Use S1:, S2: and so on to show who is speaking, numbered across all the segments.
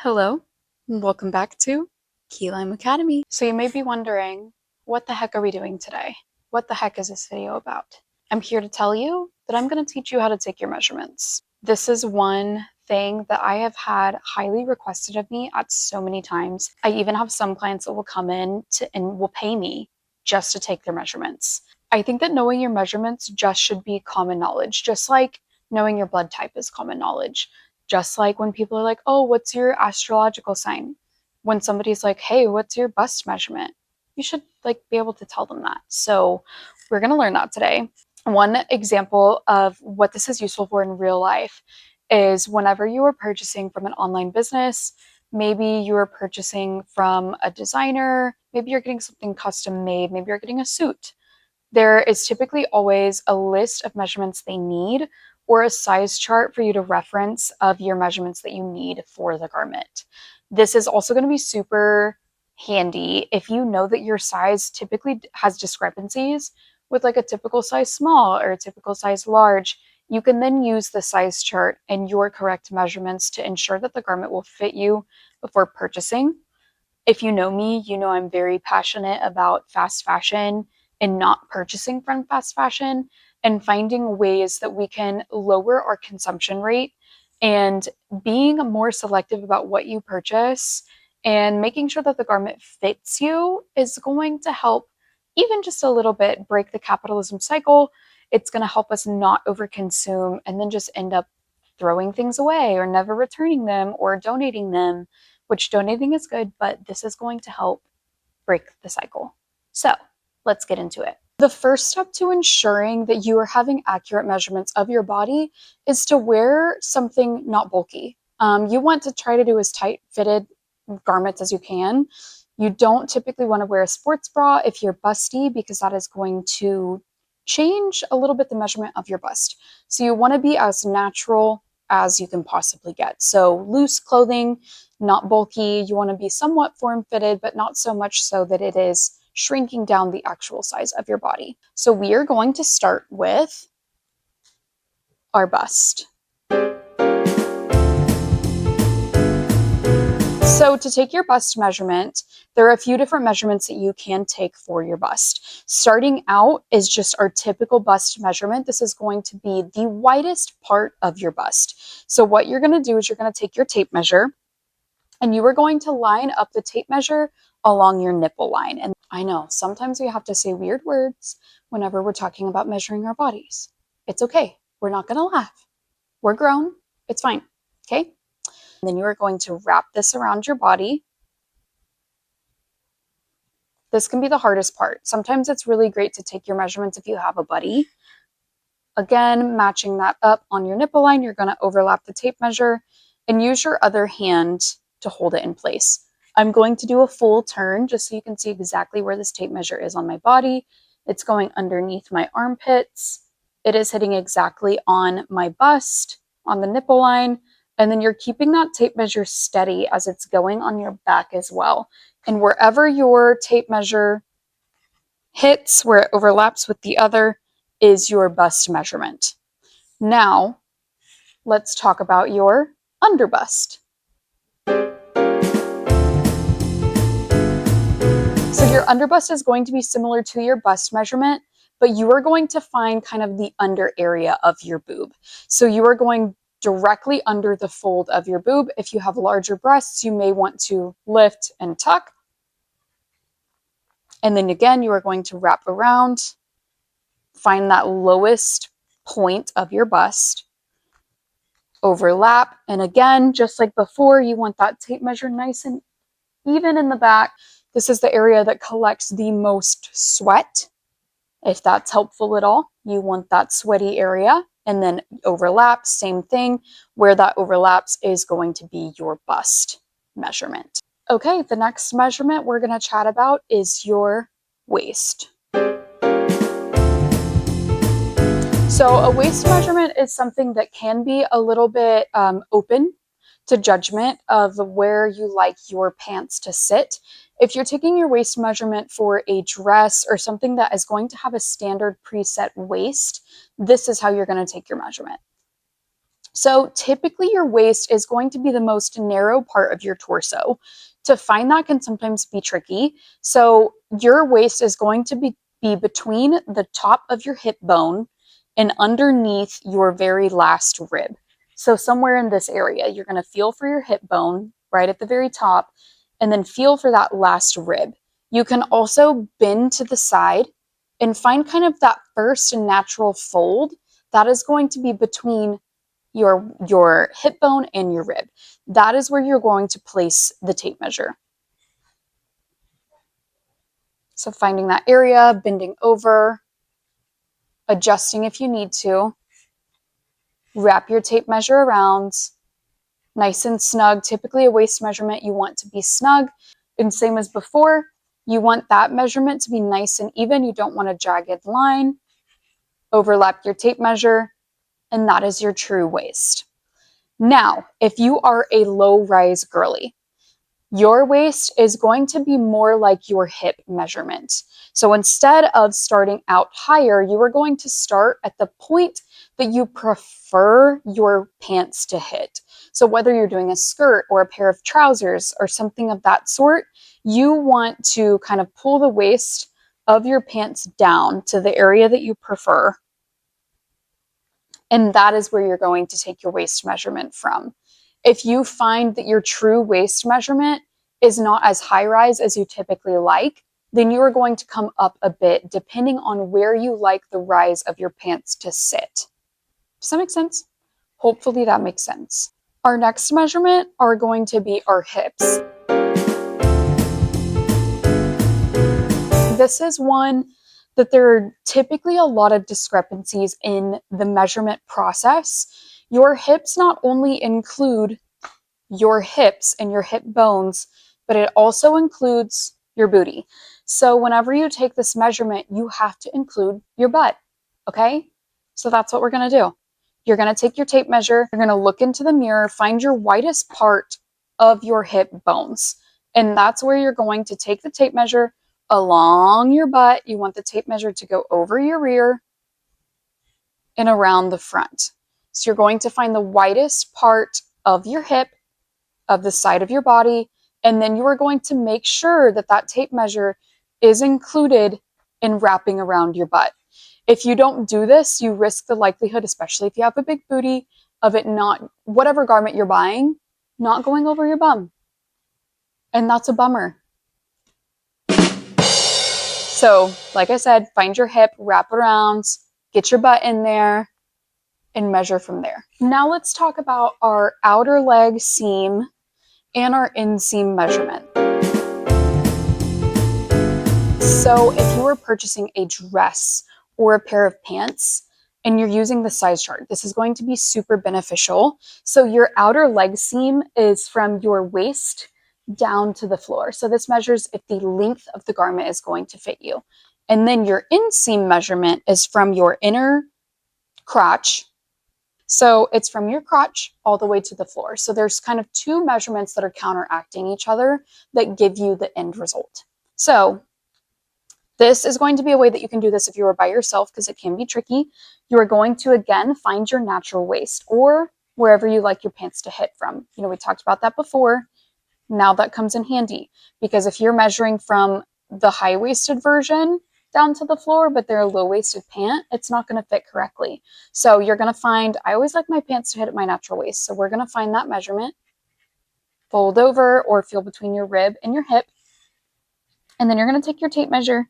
S1: Hello, and welcome back to Key Lime Academy. So you may be wondering, what the heck are we doing today? What the heck is this video about? I'm here to tell you that I'm going to teach you how to take your measurements. This is one thing that I have had highly requested of me at so many times. I even have some clients that will come in and will pay me just to take their measurements. I think that knowing your measurements just should be common knowledge, just like knowing your blood type is common knowledge. Just like when people are like, oh, what's your astrological sign? When somebody's like, hey, what's your bust measurement? You should be able to tell them that. So we're going to learn that today. One example of what this is useful for in real life is whenever you are purchasing from an online business, maybe you are purchasing from a designer, maybe you're getting something custom made, maybe you're getting a suit. There is typically always a list of measurements they need or a size chart for you to reference of your measurements that you need for the garment. This is also going to be super handy if you know that your size typically has discrepancies with like a typical size small or a typical size large. You can then use the size chart and your correct measurements to ensure that the garment will fit you before purchasing. If you know me, you know I'm very passionate about fast fashion and not purchasing from fast fashion and finding ways that we can lower our consumption rate and being more selective about what you purchase and making sure that the garment fits you is going to help even just a little bit break the capitalism cycle. It's going to help us not overconsume and then just end up throwing things away or never returning them or donating them, which donating is good, but this is going to help break the cycle. So let's get into it. The first step to ensuring that you are having accurate measurements of your body is to wear something not bulky. You want to try to do as tight fitted garments as you can. You don't typically want to wear a sports bra if you're busty because that is going to change a little bit the measurement of your bust. So you want to be as natural as you can possibly get. So loose clothing, not bulky. You want to be somewhat form-fitted, but not so much so that it is shrinking down the actual size of your body. So we are going to start with our bust. So to take your bust measurement, there are a few different measurements that you can take for your bust. Starting out is just our typical bust measurement. This is going to be the widest part of your bust. So what you're going to do is you're going to take your tape measure and you are going to line up the tape measure along your nipple line. And I know sometimes we have to say weird words whenever we're talking about measuring our bodies. It's okay. We're not going to laugh. We're grown. It's fine. Okay? And then you are going to wrap this around your body. This can be the hardest part. Sometimes it's really great to take your measurements if you have a buddy. Again, matching that up on your nipple line, you're going to overlap the tape measure and use your other hand to hold it in place. I'm going to do a full turn just so you can see exactly where this tape measure is on my body. It's going underneath my armpits. It is hitting exactly on my bust, on the nipple line. And then you're keeping that tape measure steady as it's going on your back as well. And wherever your tape measure hits, where it overlaps with the other, is your bust measurement. Now, let's talk about your underbust. So your underbust is going to be similar to your bust measurement, but you are going to find kind of the under area of your boob. So you are going directly under the fold of your boob. If you have larger breasts, you may want to lift and tuck. And then again, you are going to wrap around, find that lowest point of your bust, overlap. And again, just like before, you want that tape measure nice and even in the back. This is the area that collects the most sweat. If that's helpful at all, you want that sweaty area. And then overlap, same thing. Where that overlaps is going to be your bust measurement. Okay, the next measurement we're going to chat about is your waist. So a waist measurement is something that can be a little bit open to judgment of where you like your pants to sit. If you're taking your waist measurement for a dress or something that is going to have a standard preset waist, this is how you're going to take your measurement. So typically your waist is going to be the most narrow part of your torso. To find that can sometimes be tricky. So your waist is going to be between the top of your hip bone and underneath your very last rib. So somewhere in this area, you're going to feel for your hip bone right at the very top, and then feel for that last rib. You can also bend to the side and find kind of that first natural fold that is going to be between your hip bone and your rib. That is where you're going to place the tape measure. So finding that area, bending over, adjusting if you need to. Wrap your tape measure around, nice and snug. Typically a waist measurement, you want to be snug. And same as before, you want that measurement to be nice and even. You don't want a jagged line. Overlap your tape measure, and that is your true waist. Now, if you are a low-rise girly, your waist is going to be more like your hip measurement. So instead of starting out higher, you are going to start at the point that you prefer your pants to hit. So whether you're doing a skirt or a pair of trousers or something of that sort, you want to kind of pull the waist of your pants down to the area that you prefer. And that is where you're going to take your waist measurement from. If you find that your true waist measurement is not as high rise as you typically like, then you are going to come up a bit depending on where you like the rise of your pants to sit. Does that make sense? Hopefully that makes sense. Our next measurement are going to be our hips. This is one that there are typically a lot of discrepancies in the measurement process. Your hips not only include your hips and your hip bones, but it also includes your booty. So whenever you take this measurement, you have to include your butt, okay? So that's what we're gonna do. You're gonna take your tape measure, you're gonna look into the mirror, find your widest part of your hip bones, and that's where you're going to take the tape measure along your butt. You want the tape measure to go over your rear and around the front. So you're going to find the widest part of your hip, of the side of your body, and then you are going to make sure that that tape measure is included in wrapping around your butt. If you don't do this, you risk the likelihood, especially if you have a big booty, of it not, whatever garment you're buying, not going over your bum. And that's a bummer. So, like I said, find your hip, wrap it around, get your butt in there, and measure from there. Now let's talk about our outer leg seam and our inseam measurement. So if you are purchasing a dress or a pair of pants and you're using the size chart, this is going to be super beneficial. So your outer leg seam is from your waist down to the floor. So this measures if the length of the garment is going to fit you. And then your inseam measurement is from your inner crotch. So it's from your crotch all the way to the floor. So there's kind of two measurements that are counteracting each other that give you the end result. So this is going to be a way that you can do this if you are by yourself, because it can be tricky. You are going to, again, find your natural waist or wherever you like your pants to hit from. You know, we talked about that before. Now that comes in handy, because if you're measuring from the high-waisted version down to the floor, but they're a low-waisted pant, it's not going to fit correctly. So you're going to find, I always like my pants to hit at my natural waist. So we're going to find that measurement, fold over or feel between your rib and your hip. And then you're going to take your tape measure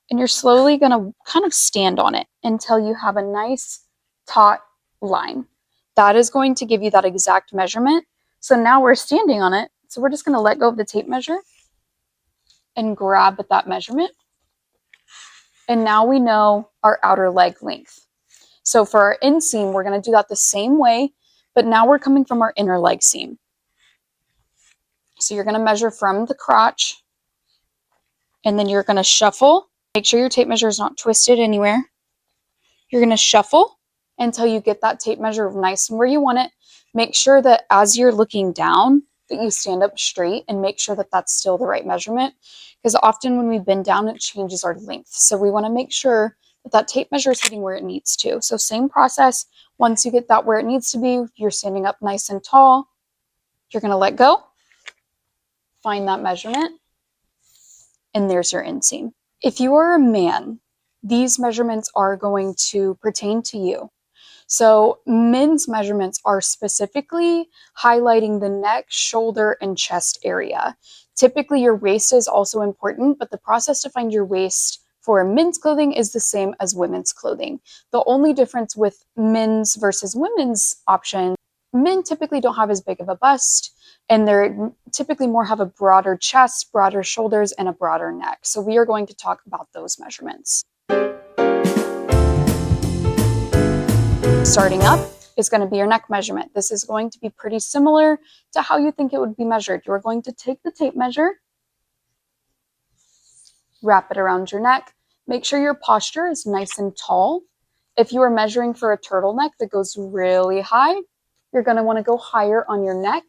S1: and you're slowly going to kind of stand on it until you have a nice taut line. That is going to give you that exact measurement. So now we're standing on it. So we're just going to let go of the tape measure and grab at that measurement. And now we know our outer leg length. So for our inseam, we're going to do that the same way, but now we're coming from our inner leg seam. So you're going to measure from the crotch, and then you're going to shuffle. Make sure your tape measure is not twisted anywhere. You're going to shuffle until you get that tape measure nice and where you want it. Make sure that as you're looking down, that you stand up straight and make sure that that's still the right measurement, because often when we bend down, it changes our length. So we want to make sure that tape measure is hitting where it needs to. So same process. Once you get that where it needs to be, you're standing up nice and tall. You're going to let go, find that measurement, and there's your inseam. If you are a man, these measurements are going to pertain to you. So men's measurements are specifically highlighting the neck, shoulder, and chest area. Typically, your waist is also important, but the process to find your waist for men's clothing is the same as women's clothing. The only difference with men's versus women's option, men typically don't have as big of a bust, and they're typically more have a broader chest, broader shoulders, and a broader neck. So we are going to talk about those measurements. Starting up is going to be your neck measurement. This is going to be pretty similar to how you think it would be measured. You're going to take the tape measure, wrap it around your neck. Make sure your posture is nice and tall. If you are measuring for a turtleneck that goes really high, you're going to want to go higher on your neck.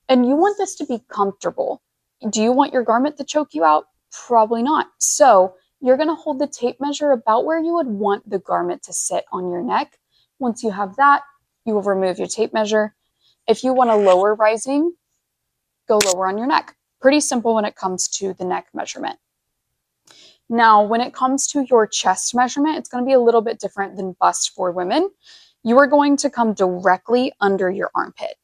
S1: And you want this to be comfortable. Do you want your garment to choke you out? Probably not. So you're going to hold the tape measure about where you would want the garment to sit on your neck. Once you have that, you will remove your tape measure. If you want a lower rising, go lower on your neck. Pretty simple when it comes to the neck measurement. Now, when it comes to your chest measurement, it's going to be a little bit different than bust for women. You are going to come directly under your armpit.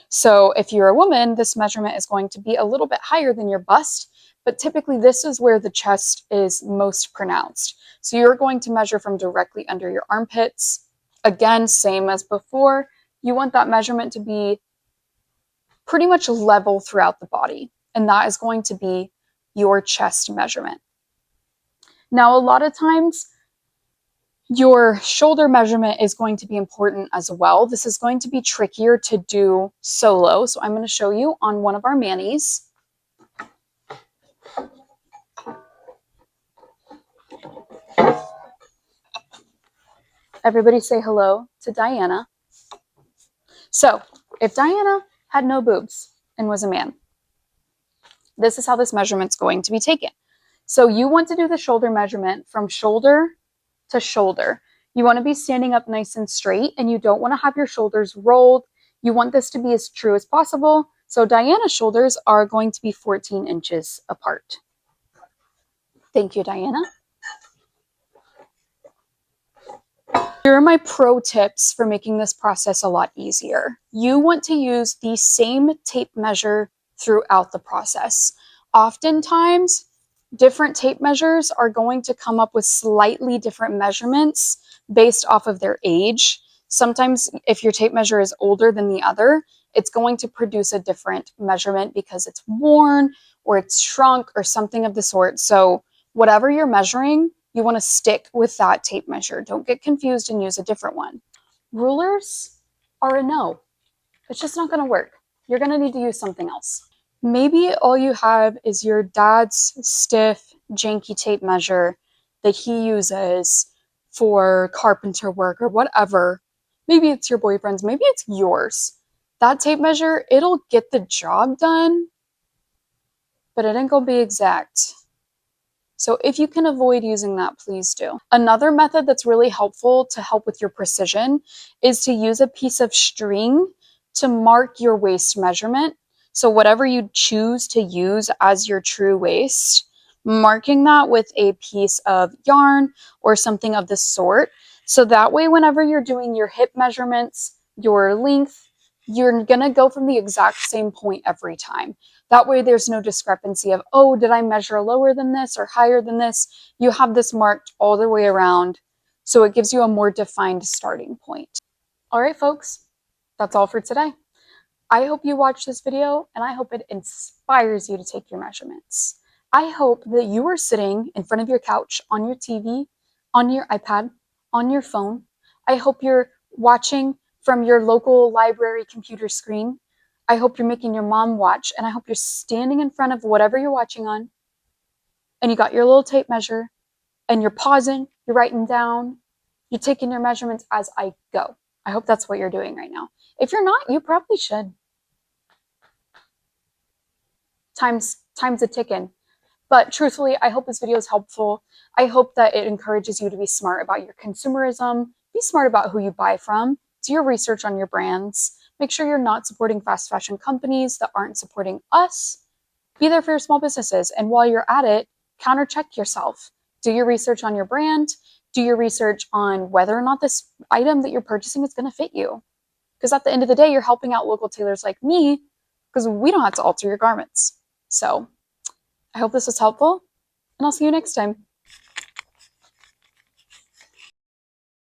S1: So if you're a woman, this measurement is going to be a little bit higher than your bust, but typically this is where the chest is most pronounced. So you're going to measure from directly under your armpits. Again, same as before, you want that measurement to be pretty much level throughout the body, and that is going to be your chest measurement. Now, a lot of times, your shoulder measurement is going to be important as well. This is going to be trickier to do solo, so I'm going to show you on one of our manis. Everybody say hello to Diana. So, if Diana had no boobs and was a man, this is how this measurement's going to be taken. So you want to do the shoulder measurement from shoulder to shoulder. You want to be standing up nice and straight, and you don't want to have your shoulders rolled. You want this to be as true as possible. So Diana's shoulders are going to be 14 inches apart. Thank you, Diana. Here are my pro tips for making this process a lot easier. You want to use the same tape measure throughout the process. Oftentimes, different tape measures are going to come up with slightly different measurements based off of their age. Sometimes if your tape measure is older than the other, it's going to produce a different measurement because it's worn or it's shrunk or something of the sort. So whatever you're measuring, you want to stick with that tape measure. Don't get confused and use a different one. Rulers are a no. It's just not going to work. You're going to need to use something else. Maybe all you have is your dad's stiff, janky tape measure that he uses for carpenter work or whatever. Maybe it's your boyfriend's, maybe it's yours. That tape measure, it'll get the job done, but it ain't gonna be exact. So if you can avoid using that, please do. Another method that's really helpful to help with your precision is to use a piece of string to mark your waist measurement. So whatever you choose to use as your true waist, marking that with a piece of yarn or something of the sort. So that way, whenever you're doing your hip measurements, your length, you're gonna go from the exact same point every time. That way there's no discrepancy of, oh, did I measure lower than this or higher than this? You have this marked all the way around, so it gives you a more defined starting point. All right, folks, that's all for today. I hope you watched this video, and I hope it inspires you to take your measurements. I hope that you are sitting in front of your couch, on your TV, on your iPad, on your phone. I hope you're watching from your local library computer screen. I hope you're making your mom watch, and I hope you're standing in front of whatever you're watching on, and you got your little tape measure, and you're pausing, you're writing down, you're taking your measurements as I go. I hope that's what you're doing right now. If you're not, you probably should. Time's a ticking. But truthfully, I hope this video is helpful. I hope that it encourages you to be smart about your consumerism, be smart about who you buy from, do your research on your brands, make sure you're not supporting fast fashion companies that aren't supporting us. Be there for your small businesses. And while you're at it, counter check yourself. Do your research on your brand, do your research on whether or not this item that you're purchasing is going to fit you. Because at the end of the day, you're helping out local tailors like me because we don't have to alter your garments. So I hope this was helpful, and I'll see you next time.